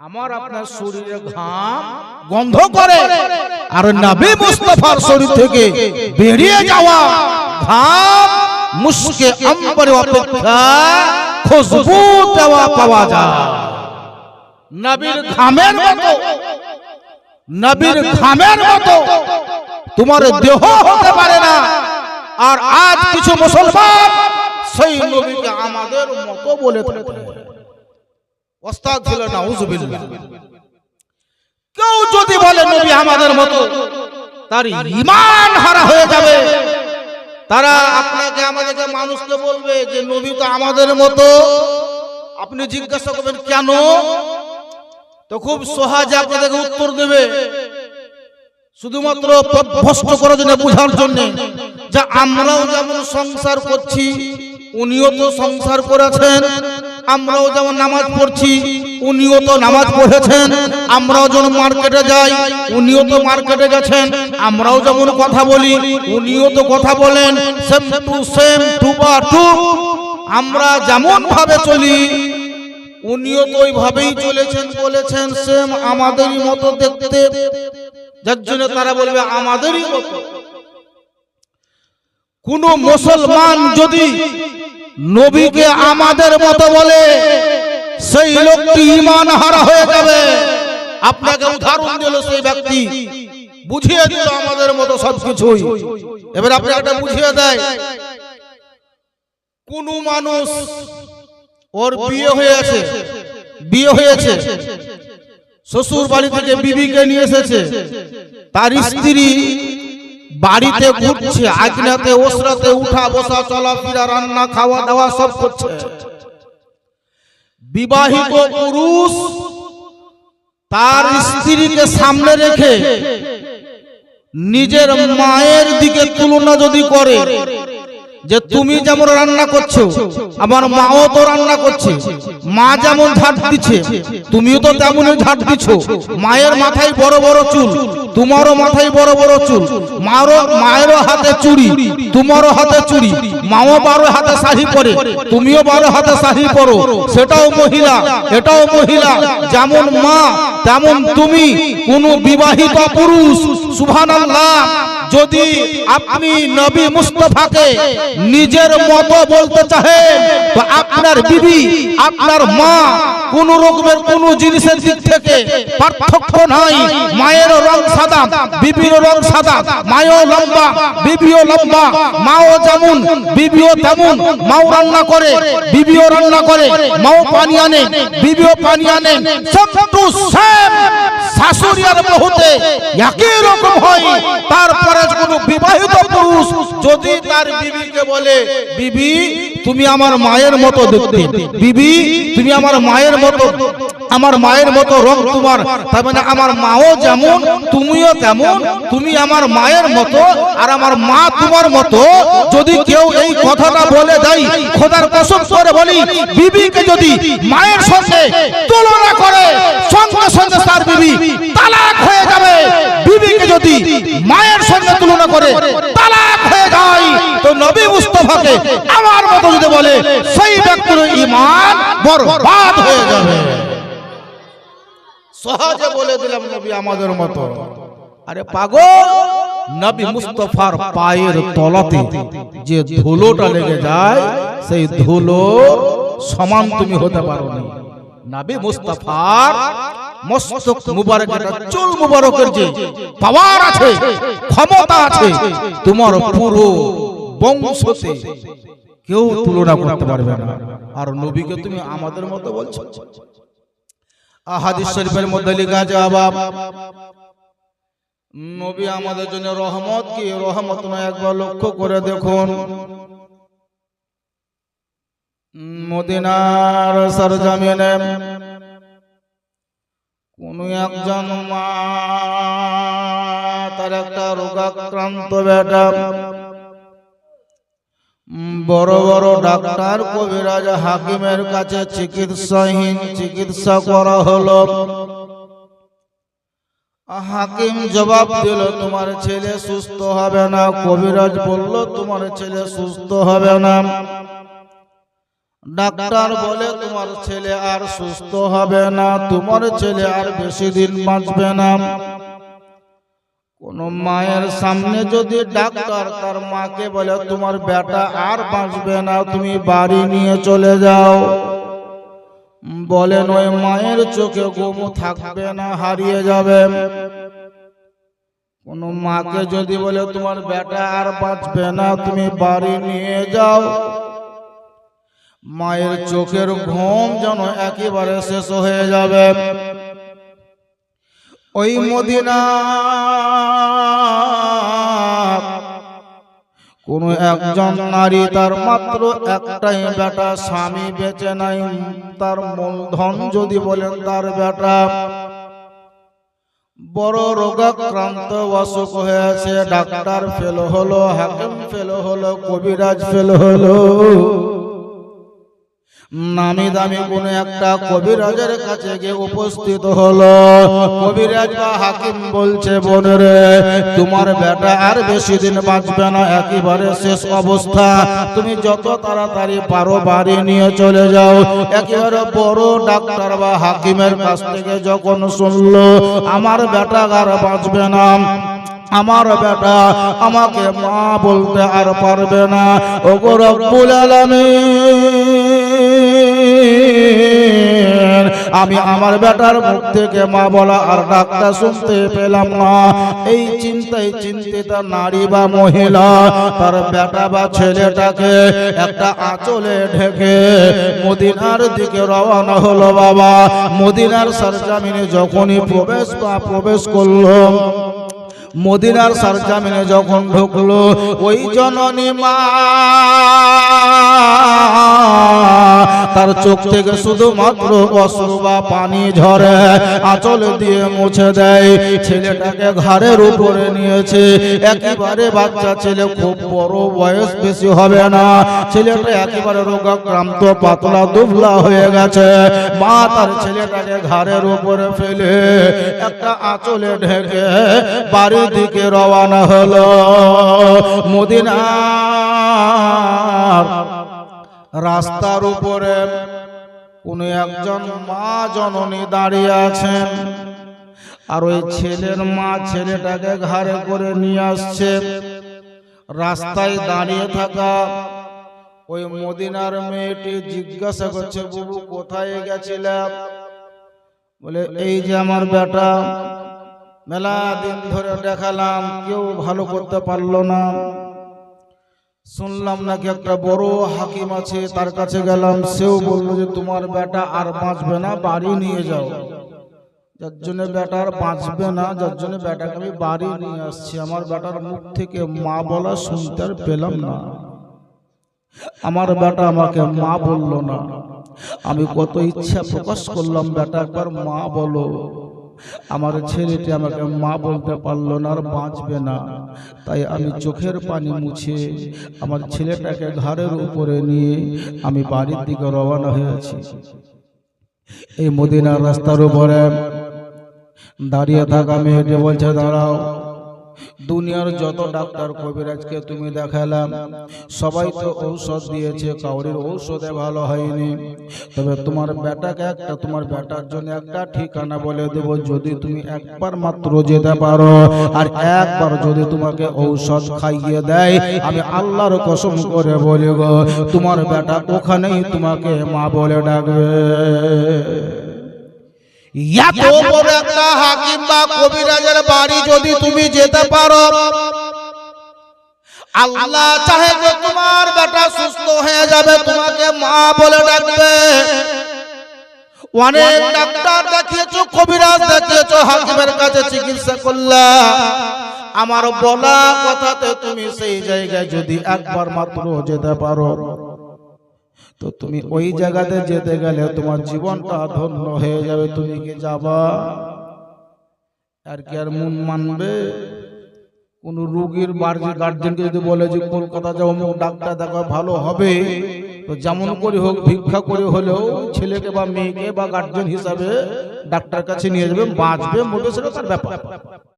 আমার আপনার শরীরে ঘাম গন্ধ করে, আর নবী মুস্তাফার শরীর থেকে বেরিয়ে যাওয়া ঘাম মুশকে আম্বর অপেক্ষা খুশবু দেওয়া পাওয়া যায়। নবীর ঘামের মতো, নবীর ঘামের মতো তোমার দেহ হতে পারে না। আর আজ কিছু মুসলমান সেই নবীকে আমাদের মতো বলে থাকে। আস্তাগফিরুল্লাহ, নাউযুবিল্লাহ। কেউ যদি বলে নবী আমাদের মতো, তার ঈমান হারা হয়ে যাবে। তারা আপনাকে আমাদেরকে মানুষকে বলবে যে নবী তো আমাদের মতো। আপনি জিজ্ঞাসা করবেন কেন, তো খুব সহজে আপনাদেরকে উত্তর দেবে, শুধুমাত্র পথভ্রষ্ট করার জন্য, বোঝার জন্য যে আমরাও যেমন সংসার করছি উনিও তো সংসার করেছেন, আমরাও যেমন নামাজ পড়ছি উনিও তো নামাজ পড়েছেন, আমরাও যখন মার্কেটে যাই উনিও তো মার্কেটে গেছেন, আমরাও যেমন কথা বলি উনিও তো কথা বলেন, সেম টু সেম, টু বা টু। আমরা যেমন ভাবে চলি উনিও তো ওইভাবেই চলেছেন, বলেছেন সেম আমাদেরই মতো দেখতে, যার জন্য তারা বলবে আমাদেরই মতো। কোন মুসলমান যদি নবীকে আমাদের মতো বলে, সেই লোকটি ঈমান হারা হয়ে যাবে। আপনাকে উদাহরণ দিল সেই ব্যক্তি, বুঝিয়ে দিল আমাদের মতো সবকিছুই। এবার আপনাকে একটা বুঝিয়ে দেয়, কোন মানুষ ওর বিয়ে হয়েছে, বিয়ে হয়েছে, শ্বশুর বাড়ি থেকে বিবিকে নিয়ে এসেছে, তার স্ত্রী বাড়িতে ঘুরছে, আগনাতে ওসরাতে উঠা বসা চলাফেরা রান্না খাওয়া দাওয়া সব করছে। বিবাহিত পুরুষ তার স্ত্রীকে সামনে রেখে নিজের মায়ের দিকে তুলনা যদি করে, যে তুমি যেমন রান্না করছো আমার মাও তো রান্না করছে, মা যেমন ঝাঁট দিচ্ছে তুমিও তো তেমনই ঝাঁট দিচ্ছ, মায়ের মাথায় বড় বড় চুল তোমারও মাথায় বড় বড় চুল, মায়েরও হাতে চুড়ি তোমারও হাতে চুড়ি, মাও 12 হাতে শাড়ি পরে তুমিও 12 হাতে শাড়ি পরো, সেটাও মহিলা এটাও মহিলা, যেমন মা তেমন তুমি। কোন বিবাহিত পুরুষ সুবহানাল্লাহ যদি আপনি নবী মুস্তাফাকে নিজের মতো বলতে চাহেন, তো আপনার বিবি আপনার মা কোন রকমের কোন জিনিসের দিক থেকে পার্থক্য নাই। মায়ের রং সাদা বিবির রং সাদা, মাও লম্বা বিবিও লম্বা, মাও যেমন বিবিও তেমন, মাও রান্না করে বিবিও রান্না করে, মাও পানি আনে বিবিও পানি আনে, সব টু সেম। শাশুড়ি আর বহুতে একই রকম হয়। তারপরে কোন বিবাহিত পুরুষ যদি তার বিবিকে বলে, বিবি তুমি আমার মায়ের মতো দেখতে, বিবি তুমি আমার মায়ের মতো, আমার মায়ের মতো রং তোমার, তার মানে আমার মাও যেমন তুমিও তেমন, তুমি আমার মায়ের মতো আর আমার মা তোমার মতো। যদি কেউ এই কথাটা বলে দেয়, খোদার কসম করে বলি, বিবিকে যদি মায়ের সঙ্গে তুলনা করে, সঙ্গে সঙ্গে তার বিবি তালাক হয়ে যাবে। বিবিকে যদি মায়ের সঙ্গে তুলনা করে তালাক হয়ে যায়, তো নবী মুস্তাফাকে আমার মতো যদি বলে, সেই ব্যক্তির ঈমান বরবাদ হয়ে যাবে। সহজে বলে দিলাম নবী আমাদের মতো। আরে পাগল, নবী মুস্তাফার পায়ের তলাতে যে ধুলোটা লেগে যায়, সেই ধুলো সমান তুমি হতে পারো না। নবী মুস্তাফার মস্তক মুবারকের চুল মুবারকের যে পাওয়ার আছে, ক্ষমতা আছে, তোমার পুরো বংশতে কেউ তুলনা করতে পারবে না। আর নবীকে তুমি আমাদের মতো বলছো। হাদিস শরীফের মধ্যে লেখা আছে, নবী আমাদের জন্য রহমত কি রহমত নয়, একবার লক্ষ্য করে দেখুন। মদিনার সরজমিনে কোন একজন মা, তার একটা রোগাক্রান্ত বেটা, বড় বড় ডাক্তার কবিরাজ হাকিমের কাছে চিকিৎসাহীন চিকিৎসা করা হলো। হাকিম জবাব দিল, তোমার ছেলে সুস্থ হবে না। কবিরাজ বলল, তোমার ছেলে সুস্থ হবে না। ডাক্তার বলে তোমার ছেলে আর সুস্থ হবে না, তোমার ছেলে আর বেশি দিন বাঁচবে না। কোন মায়ের সামনে যদি ডাক্তার তার মাকে বলে তোমার বেটা আর বাঁচবে না, তুমি বাড়ি নিয়ে চলে যাও, বলেন ওই মায়ের চোখে ঘুম থাকবে না, হারিয়ে যাবে। কোন মাকে যদি বলে তোমার বেটা আর বাঁচবে না, তুমি বাড়ি নিয়ে যাও, মায়ের চোখের ঘুম যেন একেবারে শেষ হয়ে যাবে। ওই মদিনা কোন একজন নারী তার মাত্র একটাই বেটা, স্বামী বেঁচে নাই, তার মূলধন যদি বলেন তার বেটা বড় রোগাক্রান্ত অসুখ হয়েছে, ডাক্তার ফেল হলো, হাকিম ফেল হলো, কবিরাজ ফেল হলো, নামি দামি কোন একটা কবিরাজের কাছে গিয়ে উপস্থিত হলো। কবিরাজ বা হাকিম বলছে বোনেরে তোমার বেটা আর বেশি দিন বাঁচবে না, একেবারে শেষ অবস্থা, তুমি যত তাড়াতাড়ি পারো বাড়ি নিয়ে চলে যাও। একেবারে বড় ডাক্তার বা হাকিমের কাছ থেকে যখন শুনলো আমার বেটা আর বাঁচবে না, আমার বেটা আমাকে মা বলতে আর পারবে না, ওগো রব্বুল আলামিন আমি আমার বেটার মুখ থেকে মা বলা আর ডাকটা শুনতে পেলাম না। এই চিন্তায় চিন্তিত নারী বা মহিলা তার বেটা বা ছেলেটাকে একটা আঁচলে ঢেকে মদিনার দিকে রওনা হলো। বাবা মদিনার সরজমিনে যখনই প্রবেশ করলো, মদিনার সরজমিনে যখন ঢুকলো, ওই জননী মা তার চোখ থেকে শুধুমাত্র অশ্রু বা পানি ঝরে, আঁচল দিয়ে মুছে দেয়। ছেলেটাকে ঘাড়ের উপরে নিয়েছে, একেবারে বাচ্চা ছেলে, খুব বড় বয়স বেশি হবে না, ছেলেটা একেবারে রোগাক্রান্ত পাতলা দুবলা হয়ে গেছে। মা তার ছেলেটাকে ঘাড়ের উপরে ফেলে একটা আঁচলে ঢেকে বাড়ি দিকে রওনা হলো। মদিনার রাস্তার উপরে কোন একজন মা জননী দাঁড়িয়ে আছেন, আর ওই ছেলের মা ছেলেটাকে ঘাড়ে করে নিয়ে আসছে। রাস্তায় দাঁড়িয়ে থাকা ওই মদিনার মেয়েটি জিজ্ঞাসা করছে, বাবু কোথায় গেছিলাম? বলে এই যে আমার বেটা, মেলা দিন ধরে দেখালাম, কেউ ভালো করতে পারলো না, শুনলাম নাকি একটা বড় হাকিম আছে, তার কাছে গেলাম, সেও বললো যে তোমার বেটা আর বাঁচবে না, বাড়ি নিয়ে যাও। যার জন্য বেটা আর বাঁচবে না, যার জন্য বেটাকে আমি বাড়ি নিয়ে আসছি। আমার বেটার মুখ থেকে মা বলা শুনতে আর পেলাম না, আমার বেটা আমাকে মা বললো না। আমি কত ইচ্ছা প্রকাশ করলাম, বেটা একবার মা বলো, আমার ছেলেটি আমাকে মা বলতে পারলো না, আর বাঁচবে না। তাই আমি চোখের পানি মুছে আমার ছেলেটাকে ঘাড়ের উপরে নিয়ে আমি বাড়ির দিকে রওনা হয়েছি। এই মদিনার রাস্তার উপরে দাঁড়িয়ে থাকা মেয়েটি বলছে, দাঁড়াও, দুনিয়ার যত ডাক্তার কবিরাজকে তুমি দেখালাম, সবাই তো ঔষধ দিয়েছে, কাউরির ঔষধে ভালো হয়নি, তবে তোমার বেটাকে তোমার বেটার জন্য একটা ঠিকানা বলে দেব, যদি তুমি একবার মাত্র যেতে পারো আর একবার যদি তোমাকে ঔষধ খাইয়ে দেয়, আমি আল্লাহর কসম করে বলি গো, তোমার বেটা ওখানেই তোমাকে মা বলে ডাকবে। এত বড় একটা হাকিম বা কবিরাজের বাড়ি যদি তুমি যেতে পারো, আল্লাহ চাহে যে তোমার বেটা সুস্থ হয়ে যাবে, তোমাকে মা বলে ডাকবে। অনেক ডাক্তার দেখিয়েছো, কবিরাজ দেখিয়েছো, হাকিমের কাছে চিকিৎসা করলা, আমার বলা কথাতে তুমি সেই জায়গায় যদি একবার মাত্র যেতে পারো, তো তুমি ওই জায়গাতে যেতে গেলে তোমার জীবনটা ধন্য হয়ে যাবে। তুমি কি যাবা? আর কি আর মন মানবে? কোন রোগীর গার্জেনকে যদি বলে যে কলকাতা যাও, ডাক্তার দেখা ভালো হবে, তো যেমন করে হোক ভিক্ষা করে হলেও ছেলেকে বা মেয়েকে বা গার্জেন হিসাবে ডাক্তার কাছে নিয়ে যাবে, বাঁচবে মরবে সেটা তার ব্যাপার।